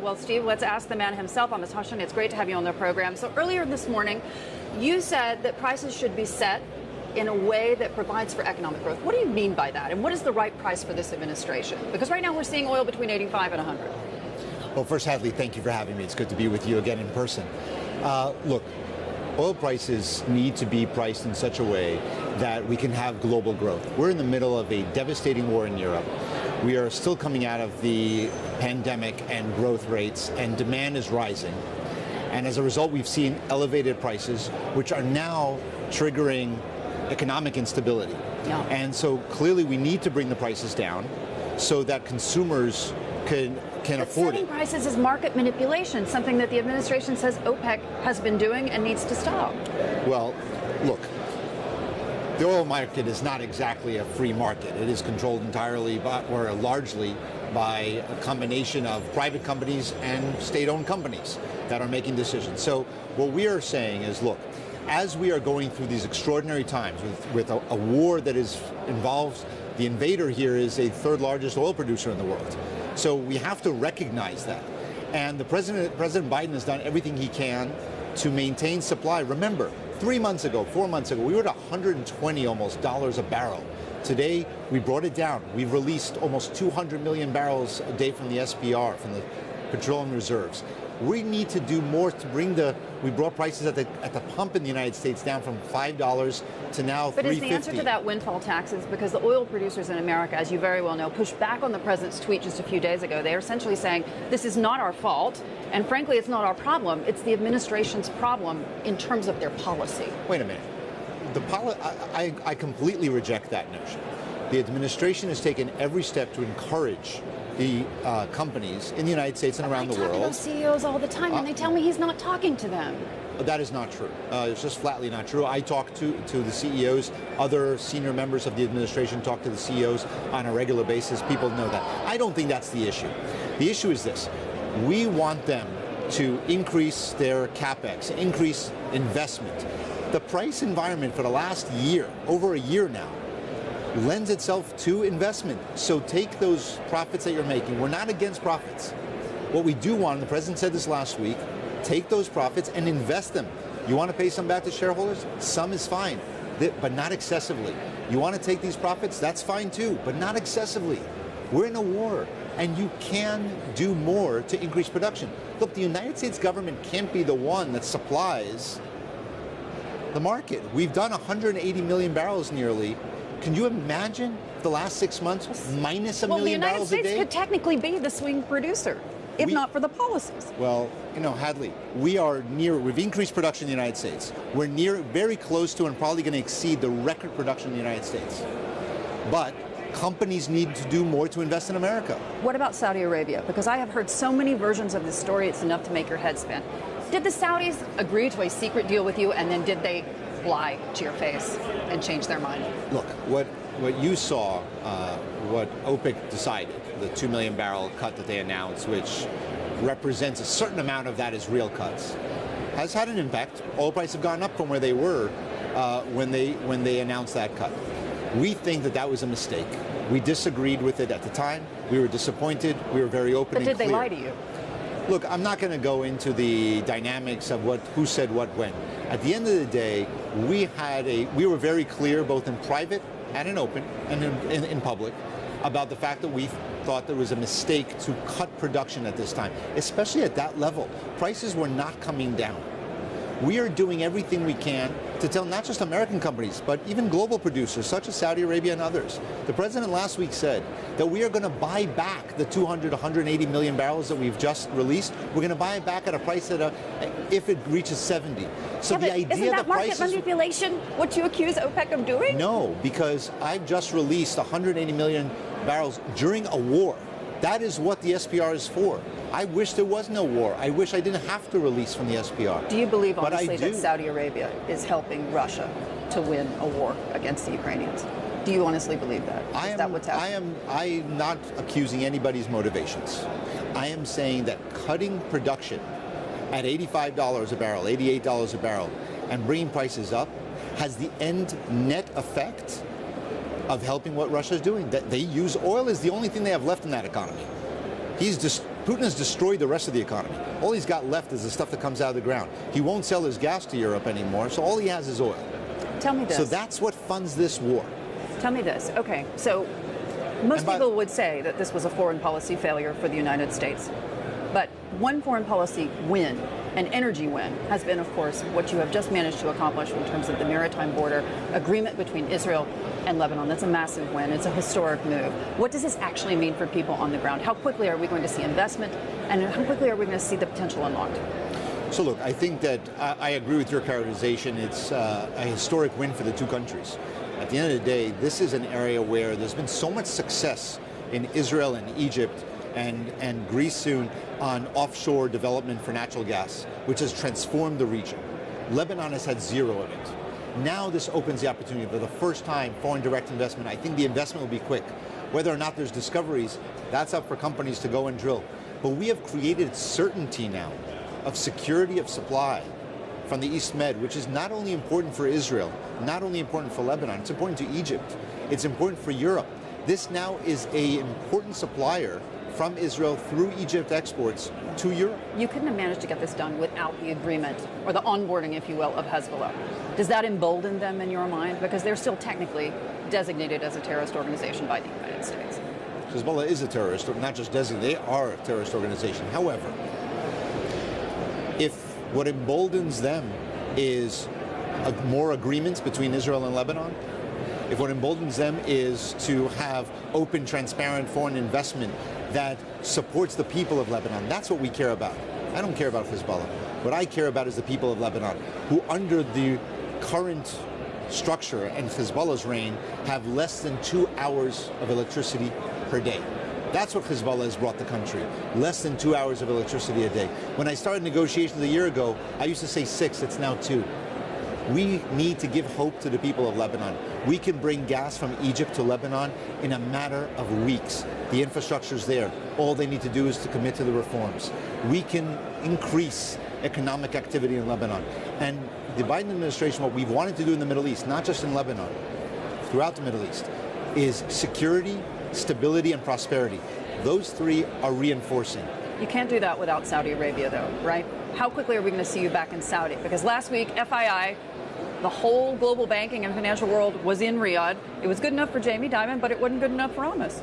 Well, Steve, let's ask the man himself, Amos Hochstein. It's great to have you on the program. So earlier this morning, you said that prices should be set in a way that provides for economic growth. What do you mean by that? And what is the right price for this administration? Because right now we're seeing oil between 85 and 100. Well, first, Hadley, thank you for having me. It's good to be with you again in person. Look, oil prices need to be priced in such a way that we can have global growth. We're in the middle of a devastating war in Europe. We are still coming out of the pandemic and growth rates, and demand is rising. And as a result, we've seen elevated prices, which are now triggering economic instability. Yeah. And so clearly we need to bring the prices down so that consumers can afford setting it. Prices is market manipulation, something that the administration says OPEC has been doing and needs to stop. Well, look, the oil market is not exactly a free market. It is controlled entirely or largely by a combination of private companies and state-owned companies that are making decisions. So what we are saying is, look, as we are going through these extraordinary times with a war that involves the invader here is a third largest oil producer in the world. So we have to recognize that. And President Biden has done everything he can to maintain supply. Remember, 4 months ago, we were at $120 almost a barrel. Today, we brought it down. We've released almost 200 million barrels a day from the SPR, from the petroleum reserves. We need to do more to bring we brought prices at the pump in the United States down from $5 to now $3.50. But is the answer to that windfall taxes? Because the oil producers in America, as you very well know, pushed back on the president's tweet just a few days ago. They are essentially saying this is not our fault, and frankly, it's not our problem. It's the administration's problem in terms of their policy. Wait a minute. I completely reject that notion. The administration has taken every step to encourage the companies in the United States and around the world. I talk to those CEOs all the time, and they tell me he's not talking to them. That is not true. It's just flatly not true. I talk to the CEOs. Other senior members of the administration talk to the CEOs on a regular basis. People know that. I don't think that's the issue. The issue is this. We want them to increase their capex, increase investment. The price environment for the last year, over a year now, lends itself to investment. So take those profits that you're making. We're not against profits. What we do want, and the president said this last week, take those profits and invest them. You want to pay some back to shareholders? Some is fine, but not excessively. You want to take these profits? That's fine too, but not excessively. We're in a war, and you can do more to increase production. Look, the United States government can't be the one that supplies the market. We've done 180 million barrels nearly. Can you imagine the last 6 months minus a million barrels a day? The United States could technically be the swing producer, if not for the policies. Well, Hadley, we've increased production in the United States. We're very close to and probably going to exceed the record production in the United States. But companies need to do more to invest in America. What about Saudi Arabia? Because I have heard so many versions of this story, it's enough to make your head spin. Did the Saudis agree to a secret deal with you, and then did they lie to your face and change their mind? Look, what you saw, what OPEC decided, the 2 million barrel cut that they announced, which represents a certain amount of that as real cuts, has had an impact. Oil prices have gone up from where they were when they announced that cut. We think that was a mistake. We disagreed with it at the time. We were disappointed. We were very open and clear. But did they lie to you? Look, I'm not going to go into the dynamics of who said what when. At the end of the day, we were very clear, both in private and in open and in public, about the fact that we thought there was a mistake to cut production at this time, especially at that level. Prices were not coming down. We are doing everything we can to tell not just American companies, but even global producers such as Saudi Arabia and others. The president last week said that we are going to buy back the 200, 180 million barrels that we've just released. We're going to buy it back at a price if it reaches 70. So the idea isn't that market manipulation what you accuse OPEC of doing? No, because I've just released 180 million barrels during a war. That is what the SPR is for. I wish there was no war. I wish I didn't have to release from the SPR. Do you believe, honestly, that Saudi Arabia is helping Russia to win a war against the Ukrainians? Do you honestly believe that? Is that what's happening? I'm not accusing anybody's motivations. I am saying that cutting production at $85 a barrel, $88 a barrel, and bringing prices up has the end net effect of helping what Russia is doing. That they use oil is the only thing they have left in that economy. He's just Putin has destroyed the rest of the economy. All he's got left is the stuff that comes out of the ground. He won't sell his gas to Europe anymore, so all he has is oil. Tell me this. So that's what funds this war. Tell me this. Okay, so most people would say that this was a foreign policy failure for the United States. But one foreign policy win, an energy win, has been, of course, what you have just managed to accomplish in terms of the maritime border agreement between Israel and Lebanon. That's a massive win. It's a historic move. What does this actually mean for people on the ground? How quickly are we going to see investment, and how quickly are we going to see the potential unlocked? So look, I think that I agree with your characterization. It's a historic win for the two countries. At the end of the day, this is an area where there's been so much success in Israel and Egypt and Greece soon on offshore development for natural gas, which has transformed the region. Lebanon has had zero of it. Now this opens the opportunity for the first time, foreign direct investment. I think the investment will be quick. Whether or not there's discoveries, that's up for companies to go and drill. But we have created certainty now of security of supply from the East Med, which is not only important for Israel, not only important for Lebanon, it's important to Egypt, it's important for Europe. This now is an important supplier from Israel through Egypt exports to Europe. You couldn't have managed to get this done without the agreement, or the onboarding, if you will, of Hezbollah. Does that embolden them in your mind? Because they're still technically designated as a terrorist organization by the United States. Hezbollah is a terrorist, not just designated, they are a terrorist organization. However, if what emboldens them is more agreements between Israel and Lebanon, if what emboldens them is to have open, transparent foreign investment that supports the people of Lebanon, that's what we care about. I don't care about Hezbollah. What I care about is the people of Lebanon, who under the current structure and Hezbollah's reign have less than 2 hours of electricity per day. That's what Hezbollah has brought the country, less than 2 hours of electricity a day. When I started negotiations a year ago, I used to say 6, it's now 2. We need to give hope to the people of Lebanon. We can bring gas from Egypt to Lebanon in a matter of weeks. The infrastructure's there. All they need to do is to commit to the reforms. We can increase economic activity in Lebanon. And the Biden administration, what we've wanted to do in the Middle East, not just in Lebanon, throughout the Middle East, is security, stability, and prosperity. Those three are reinforcing. You can't do that without Saudi Arabia, though, right? How quickly are we going to see you back in Saudi? Because last week, FII, the whole global banking and financial world was in Riyadh. It was good enough for Jamie Dimon, but it wasn't good enough for Amos.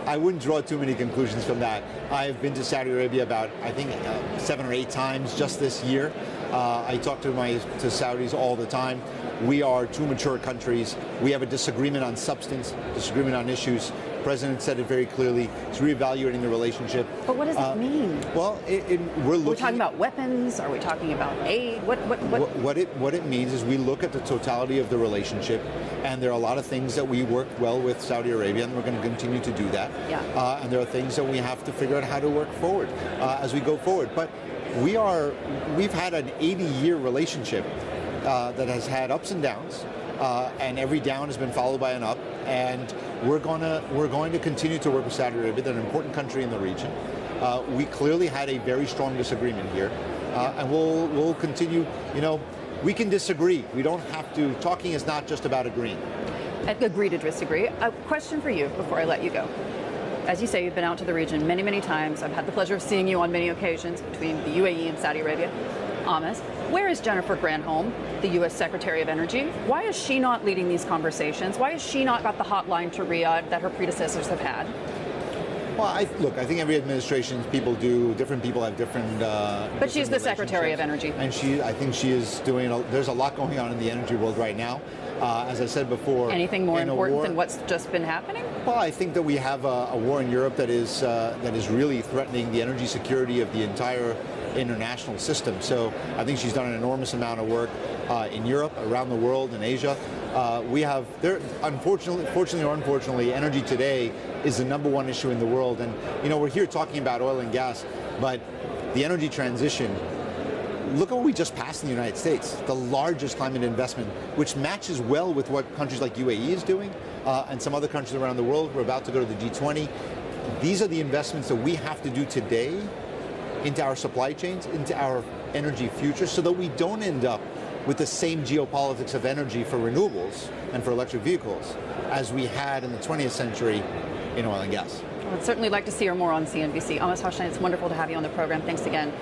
I wouldn't draw too many conclusions from that. I've been to Saudi Arabia about, I think, 7 or 8 times just this year. I talk to Saudis all the time. We are two mature countries. We have a disagreement on substance, disagreement on issues. The president said it very clearly. He's reevaluating the relationship. But what does it mean? Well, we're talking about weapons. Are we talking about aid? What it means is we look at the totality of the relationship, and there are a lot of things that we work well with Saudi Arabia, and we're going to continue to do that. Yeah. And there are things that we have to figure out how to work forward as we go forward. But we've had an 80-year relationship that has had ups and downs, and every down has been followed by an up. And we're going to continue to work with Saudi Arabia. They're an important country in the region. We clearly had a very strong disagreement here, and we'll continue. You know, we can disagree. We don't have to. Talking is not just about agreeing. Agree to disagree. A question for you before I let you go. As you say, you've been out to the region many, many times. I've had the pleasure of seeing you on many occasions between the UAE and Saudi Arabia. Amos, where is Jennifer Granholm, the U.S. Secretary of Energy? Why is she not leading these conversations? Why has she not got the hotline to Riyadh that her predecessors have had? Well, I think every administration, different people have different. But she's the Secretary of Energy. And I think she is doing, there's a lot going on in the energy world right now. As I said before. Anything more important than what's just been happening? Well, I think that we have a war in Europe that is really threatening the energy security of the entire international system. So I think she's done an enormous amount of work in Europe, around the world, in Asia. Fortunately or unfortunately, energy today is the #1 issue in the world. And, we're here talking about oil and gas, but the energy transition, look at what we just passed in the United States, the largest climate investment, which matches well with what countries like UAE is doing and some other countries around the world. We're about to go to the G20. These are the investments that we have to do today into our supply chains, into our energy future, so that we don't end up with the same geopolitics of energy for renewables and for electric vehicles as we had in the 20th century in oil and gas. I'd certainly like to see her more on CNBC. Amos Hochstein, it's wonderful to have you on the program. Thanks again.